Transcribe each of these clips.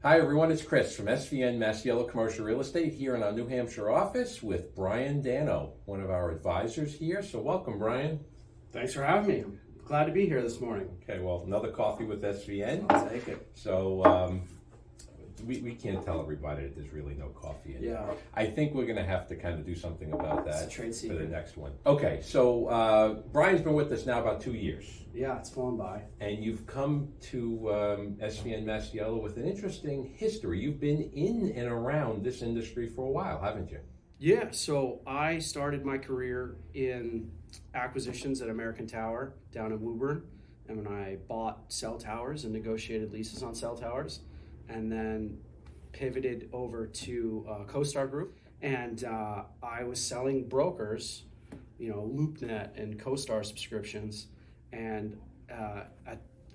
Hi everyone, it's Chris from SVN Masiello Commercial Real Estate here in our New Hampshire office with Brian Dano, one of our advisors here. So welcome, Brian. Thanks for having me. I'm glad to be here this morning. Okay, well, another coffee with SVN. I'll take it. So we can't tell everybody that there's really no coffee in it. Yeah. I think we're going to have to kind of do something about It's that a trade for the secret. next one. Okay, so Brian's been with us now about 2 years. Yeah, it's flown by. And you've come to SVN Masiello with an interesting history. You've been in and around this industry for a while, haven't you? Yeah, so I started my career in acquisitions at American Tower down in Woburn. And when I bought cell towers and negotiated leases on cell towers, and then pivoted over to CoStar Group. And I was selling brokers, LoopNet and CoStar subscriptions. And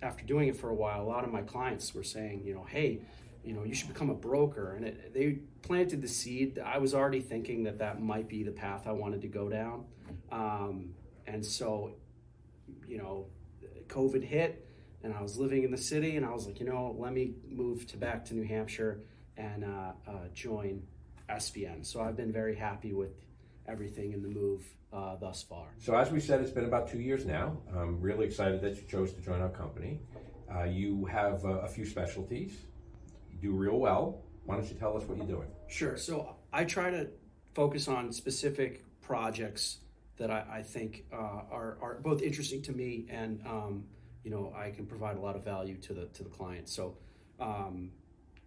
after doing it for a while, a lot of my clients were saying, hey, you should become a broker. And they planted the seed. I was already thinking that might be the path I wanted to go down. And so, COVID hit and I was living in the city and I was like, let me move back to New Hampshire and join SVN. So I've been very happy with everything in the move thus far. So as we said, it's been about 2 years now. I'm really excited that you chose to join our company. You have a few specialties. You do real well. Why don't you tell us what you're doing? Sure. So I try to focus on specific projects that I think are both interesting to me and I can provide a lot of value to the client. So a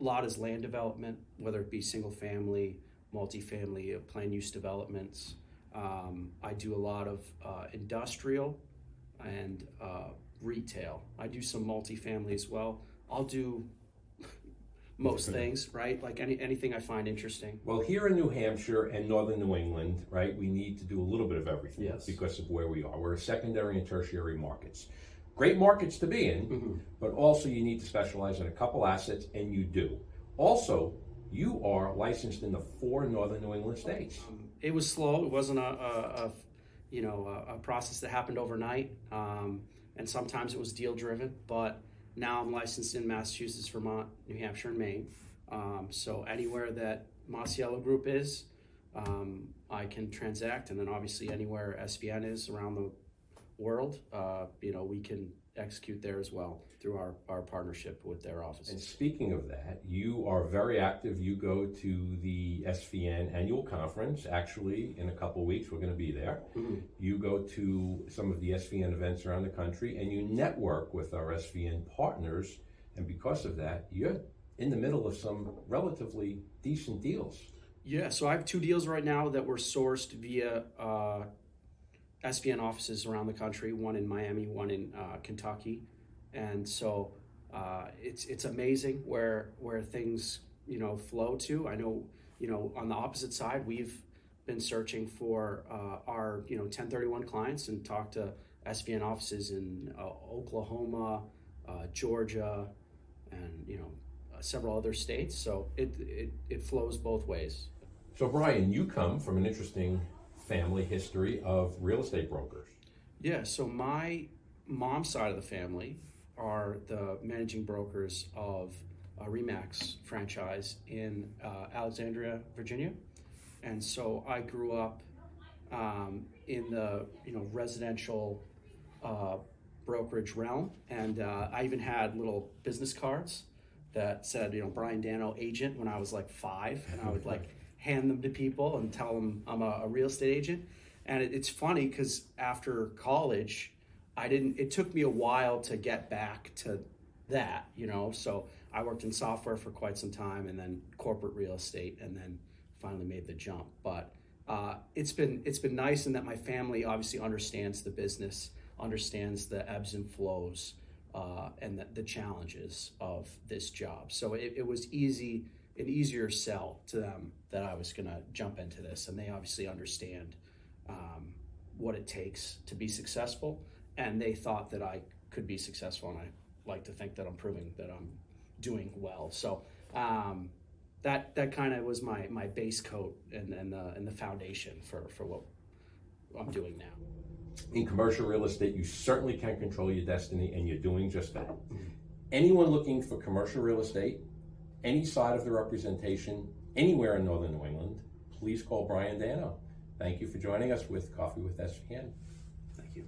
lot is land development, whether it be single family, multifamily, planned use developments. I do a lot of industrial and retail. I do some multifamily as well. I'll do most things, right? Like anything I find interesting. Well, here in New Hampshire and northern New England, right, we need to do a little bit of everything. Yes. Because of where we are. We're secondary and tertiary markets. Great markets to be in, but also you need to specialize in a couple assets, and you do. Also, you are licensed in the 4 northern New England states. It was slow. It wasn't a process that happened overnight, and sometimes it was deal driven. But now I'm licensed in Massachusetts, Vermont, New Hampshire, and Maine. So anywhere that Masiello Group is, I can transact, and then obviously anywhere SVN is around the world, we can execute there as well through our partnership with their offices. And speaking of that, you are very active. You go to the SVN annual conference. Actually, in a couple of weeks, we're going to be there. You go to some of the SVN events around the country, and you network with our SVN partners. And because of that, you're in the middle of some relatively decent deals. Yeah, so I have 2 deals right now that were sourced via SVN offices around the country, one in Miami, one in Kentucky. And so it's amazing where things, flow to. I know, on the opposite side, we've been searching for our, 1031 clients and talked to SVN offices in Oklahoma, Georgia, and, several other states. So it flows both ways. So Brian, you come from an interesting family history of real estate brokers. Yeah, so my mom's side of the family are the managing brokers of a RE/MAX franchise in Alexandria, Virginia. And so I grew up in the residential brokerage realm, and I even had little business cards that said Brian Dano agent when I was like 5, and I would hand them to people and tell them I'm a real estate agent. And it's funny because after college, it took me a while to get back to that, so I worked in software for quite some time and then corporate real estate, and then finally made the jump. But it's been nice in that my family obviously understands the business, understands the ebbs and flows, and the challenges of this job. So it was an easier sell to them that I was gonna jump into this, and they obviously understand what it takes to be successful, and they thought that I could be successful, and I like to think that I'm proving that I'm doing well. So that kind of was my base coat and the foundation for what I'm doing now. In commercial real estate, you certainly can control your destiny, and you're doing just that. Anyone looking for commercial real estate, any side of the representation anywhere in Northern New England, please call Brian Dano. Thank you for joining us with Coffee with SVN. Thank you.